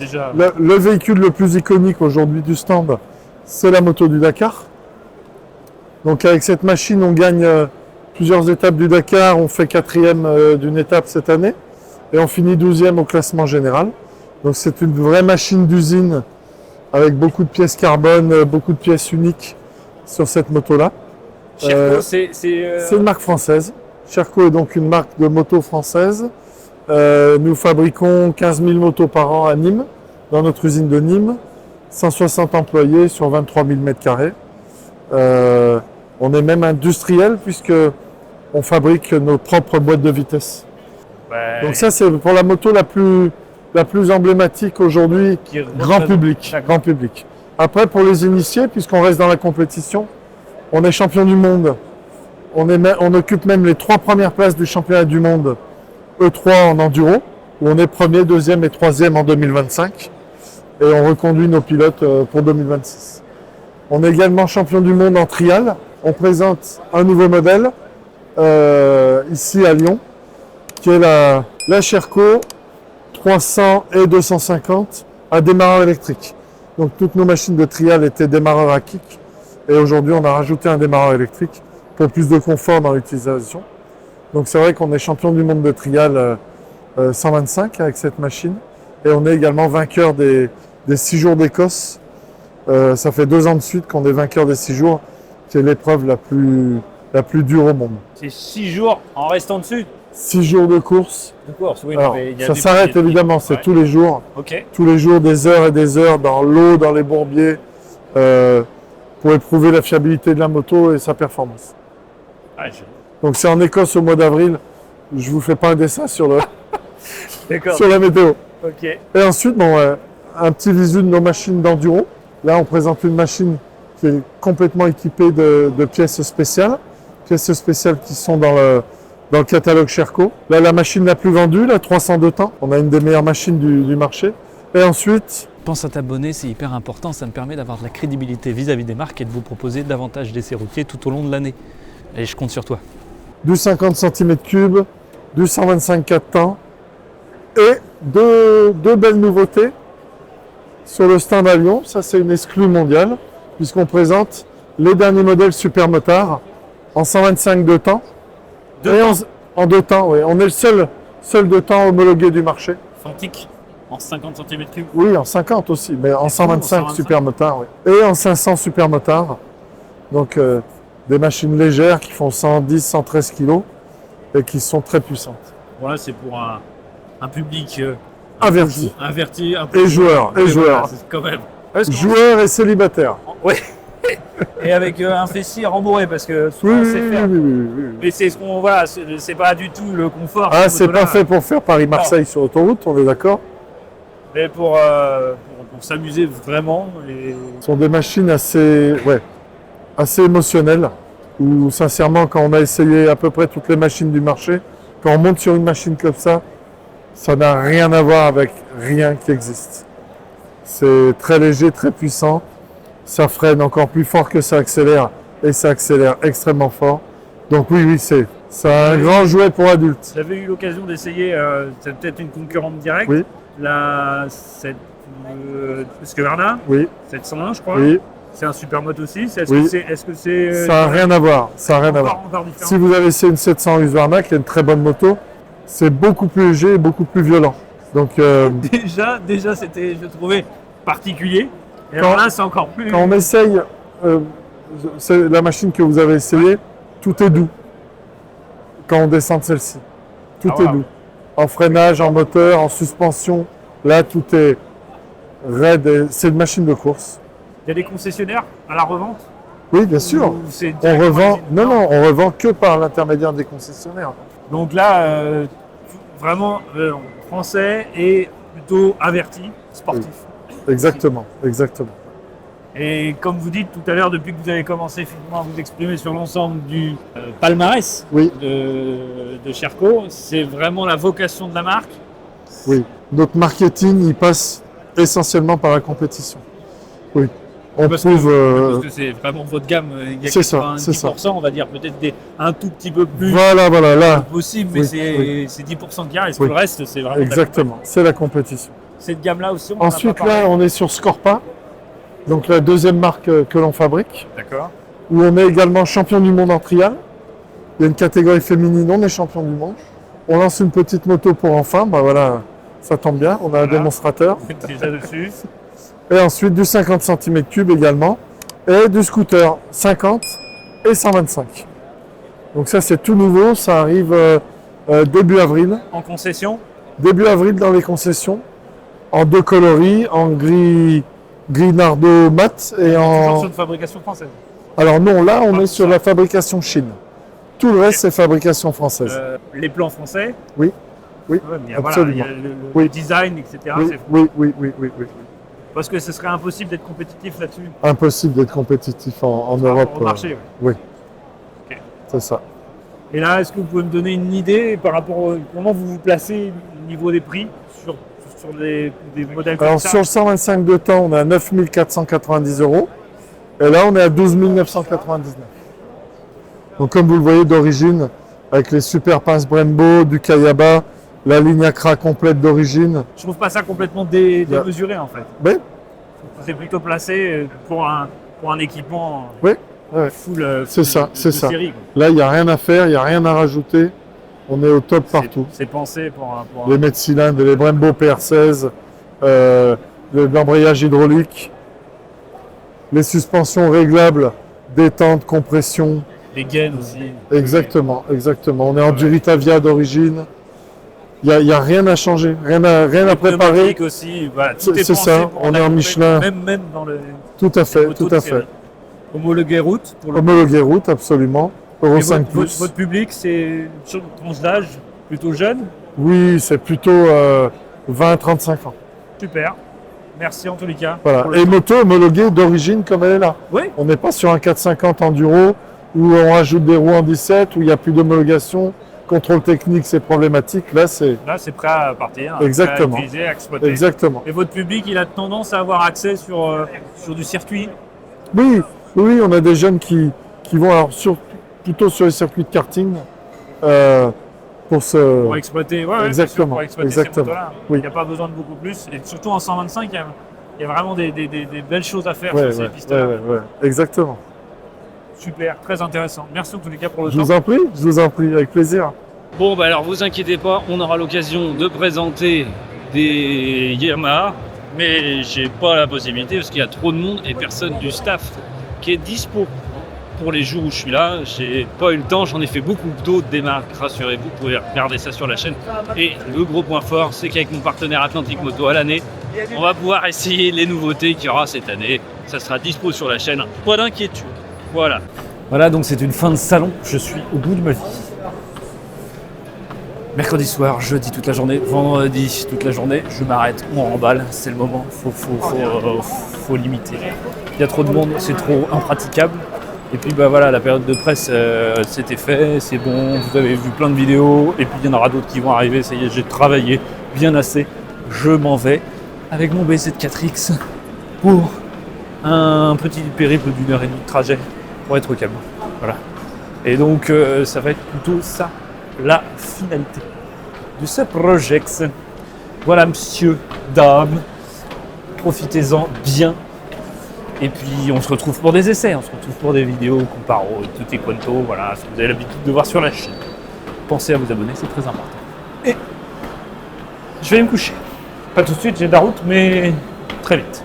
Déjà. Le véhicule le plus iconique aujourd'hui du stand, c'est la moto du Dakar. Donc avec cette machine, on gagne plusieurs étapes du Dakar. On fait 4e d'une étape cette année et on finit 12e au classement général. Donc c'est une vraie machine d'usine avec beaucoup de pièces carbone, beaucoup de pièces uniques sur cette moto-là. Sherco, C'est une marque française. Sherco est donc une marque de moto française. Nous fabriquons 15 000 motos par an à Nîmes, dans notre usine de Nîmes. 160 employés sur 23 000 m². On est même industriel puisque on fabrique nos propres boîtes de vitesse. Ouais. Donc ça, c'est pour la moto la plus emblématique aujourd'hui, grand public. Après, pour les initiés, puisqu'on reste dans la compétition, on est champion du monde. On occupe même les 3 premières places du championnat du monde E3 en enduro, où on est 1er, 2e et 3e en 2025. Et on reconduit nos pilotes pour 2026. On est également champion du monde en trial. On présente un nouveau modèle ici à Lyon, qui est la Sherco 300 et 250 à démarreur électrique. Donc toutes nos machines de trial étaient démarreurs à kick. Et aujourd'hui, on a rajouté un démarreur électrique pour plus de confort dans l'utilisation. Donc c'est vrai qu'on est champion du monde de trial 125 avec cette machine. Et on est également vainqueur des 6 jours d'Écosse. Ça fait 2 ans de suite qu'on est vainqueur des 6 jours, qui est l'épreuve la plus dure au monde. C'est 6 jours en restant dessus 6 jours de course. de course, oui. Alors, mais il y a ça des s'arrête petits- évidemment, c'est Ouais. tous les jours. Ok. Tous les jours, des heures et des heures dans l'eau, dans les bourbiers, pour éprouver la fiabilité de la moto et sa performance. Ouais, Donc c'est en Écosse au mois d'avril. Je vous fais pas un dessin sur D'accord. la météo. Ok. Et ensuite, un petit visu de nos machines d'enduro. Là, on présente une machine qui est complètement équipée de pièces spéciales. Pièces spéciales qui sont dans le catalogue Sherco. Là, la machine la plus vendue, la 302 temps. On a une des meilleures machines du marché. Et ensuite, Pense à t'abonner, c'est hyper important, ça me permet d'avoir de la crédibilité vis-à-vis des marques et de vous proposer davantage d'essais routiers tout au long de l'année. Et je compte sur toi. du 50 cm3, du 125 4 temps et deux belles nouveautés sur le stand à Lyon. Ça, c'est une exclue mondiale puisqu'on présente les derniers modèles Supermotard en 125 2 temps et en 2 temps. Oui. On est le seul 2 temps homologué du marché. Fantique en 50 cm3. Oui, en 50 aussi, mais en 125 125. Supermotard. Oui. Et en 500 Supermotard. Donc, des machines légères qui font 110, 113 kg et qui sont très puissantes. Voilà, c'est pour un public Averti. averti. Et joueurs, et joueurs. C'est quand même. Parce qu'on- Joueurs et célibataires. Ouais. Et avec un fessier rembourré parce que Oui, souvent oui, c'est oui, faire. oui, oui, oui. Mais c'est ce qu'on voilà, c'est pas du tout le confort. Ah, cette c'est moto-là. pas fait pour faire Paris-Marseille sur autoroute, on est d'accord. Mais pour s'amuser vraiment. Et... Ce sont des machines assez émotionnelles. Où sincèrement, quand on a essayé à peu près toutes les machines du marché, quand on monte sur une machine comme ça n'a rien à voir avec rien qui existe. C'est très léger, très puissant. Ça freine encore plus fort que ça accélère et ça accélère extrêmement fort. Donc oui, c'est un grand jouet pour adultes. J'avais eu l'occasion d'essayer, c'est peut-être une concurrente directe, Oui. cette Husqvarna, Oui, 701 je crois. oui, C'est un super moto aussi. Est-ce Oui. que c'est ça n'a rien à voir. Ça a rien à voir. encore différent. Si vous avez essayé une 700 Husqvarna, qui est une très bonne moto, c'est beaucoup plus léger et beaucoup plus violent. Donc Déjà c'était, je trouvais, particulier. Et Quand- alors là, c'est encore plus. quand on essaye, c'est la machine que vous avez essayée, tout est doux. Quand on descend de celle-ci, tout Ah, est wow. doux. En freinage, en moteur, en suspension, là tout est raide. C'est une machine de course. Il y a des concessionnaires à la revente. Oui, bien sûr. Ou c'est On directement revend. usine Non, on revend que par l'intermédiaire des concessionnaires. Donc là, vraiment français et plutôt averti, sportif. Exactement. Et comme vous dites tout à l'heure, depuis que vous avez commencé finalement à vous exprimer sur l'ensemble du palmarès Oui, de Sherco, c'est vraiment la vocation de la marque. oui. Notre marketing, il passe essentiellement par la compétition. Oui. On Parce prouve. parce que c'est vraiment votre gamme. Il y a C'est ça, 90%, on va dire peut-être un tout petit peu plus Voilà, là. possible, mais Oui, c'est oui. 10% qui reste. Oui. Le reste, c'est vraiment. Exactement. C'est la compétition. Cette gamme-là aussi, on en a Ensuite, pas parlé. là, on est sur Scorpa, donc la deuxième marque que l'on fabrique, D'accord. où on est également champion du monde en trial. Il y a une catégorie féminine, on est champion du monde. On lance une petite moto pour enfants, bah voilà, ça tombe bien, on a un Voilà. démonstrateur. Vous êtes déjà dessus. Et ensuite du 50 cm3 également, et du scooter 50 et 125. Donc ça c'est tout nouveau, ça arrive début avril. En concession. Début avril dans les concessions, en deux coloris, en gris nardo mat et Toujours en... sur une fabrication française. Alors non, là on est sur la fabrication Chine. Tout le reste c'est fabrication française. Les plans français. Oui. Oui, Ouais, mais absolument. Voilà, il y a le Oui. design, etc. Oui, c'est- oui. Parce que ce serait impossible d'être compétitif là-dessus. Impossible d'être compétitif en Par Europe. rapport au marché. Ouais. C'est ça. Et là, est-ce que vous pouvez me donner une idée par rapport à comment vous vous placez au niveau des prix sur des modèles comme Alors ça? sur le 125 de temps, on est à 9 490 €. Et là, on est à 12 999. Donc comme vous le voyez d'origine, avec les super pinces Brembo, du Kayaba, la ligne Accra complète d'origine. Je trouve pas ça complètement démesuré en fait. Oui, C'est plutôt placé pour un équipement oui, ouais. full, C'est full ça, de c'est ça. série, quoi. Là, il n'y a rien à faire, il n'y a rien à rajouter. On est au top partout. C'est pensé pour Les mètres cylindres, les Brembo PR16, l'embrayage hydraulique, les suspensions réglables, détente, compression. les gaines aussi. Exactement. On est en Duritavia d'origine. Il n'y a rien à changer, rien à Les préparer. pneumatiques aussi. Voilà, tout est C'est pensé ça, pour on en est en accompagner, Michelin. Même dans le Tout à fait, motos tout de à série. fait. Homologué route pour le Homologué route, absolument. Euro Et 5 votre public, c'est sur une tranche d'âge plutôt jeune. Oui, c'est plutôt 20-35 ans. Super. Merci en tous les cas. Voilà. pour le Et temps. moto homologuée d'origine comme elle est là. Oui, On n'est pas sur un 450 enduro où on rajoute des roues en 17, où il n'y a plus d'homologation. Contrôle technique, c'est problématique. Là, c'est là c'est prêt à partir, Exactement. prêt à utiliser, à exploiter. exactement. Et votre public, il a tendance à avoir accès sur du circuit. Oui, on a des jeunes qui vont alors plutôt sur les circuits de karting pour se... Pour exploiter, ouais, bien sûr, Exactement, pour exploiter exactement. ces motos-là. Oui. Il n'y a pas besoin de beaucoup plus. Et surtout en 125, il y a vraiment des belles choses à faire Ouais, sur ces ouais, pistes-là. ouais, exactement. Super, très intéressant. Merci en tous les cas pour le Je temps. vous en prie, avec plaisir. Bon, bah alors vous inquiétez pas, on aura l'occasion de présenter des Yamaha, mais j'ai pas la possibilité parce qu'il y a trop de monde et personne du staff qui est dispo pour les jours où je suis là. J'ai pas eu le temps, j'en ai fait beaucoup d'autres des marques, rassurez-vous, vous pouvez regarder ça sur la chaîne. Et le gros point fort, c'est qu'avec mon partenaire Atlantic Moto à l'année, on va pouvoir essayer les nouveautés qu'il y aura cette année. Ça sera dispo sur la chaîne, pas d'inquiétude. Voilà. Voilà, donc c'est une fin de salon. Je suis au bout de ma vie. Mercredi soir, jeudi toute la journée, vendredi toute la journée, je m'arrête, on remballe, c'est le moment, faut limiter. Il y a trop de monde, c'est trop impraticable. Et puis bah voilà, la période de presse, c'était fait, c'est bon, vous avez vu plein de vidéos, et puis il y en aura d'autres qui vont arriver, ça y est, j'ai travaillé bien assez, je m'en vais avec mon BZ4X pour un petit périple d'1 heure et demie de trajet pour être au calme. Voilà. Et donc ça va être plutôt ça, la finalité de ce projet. Voilà, monsieur, dame, profitez-en bien. Et puis on se retrouve pour des essais, on se retrouve pour des vidéos comparo, tout et quanto, voilà, ce que vous avez l'habitude de voir sur la chaîne. Pensez à vous abonner, c'est très important. Et je vais me coucher. Pas tout de suite, j'ai de la route, mais très vite.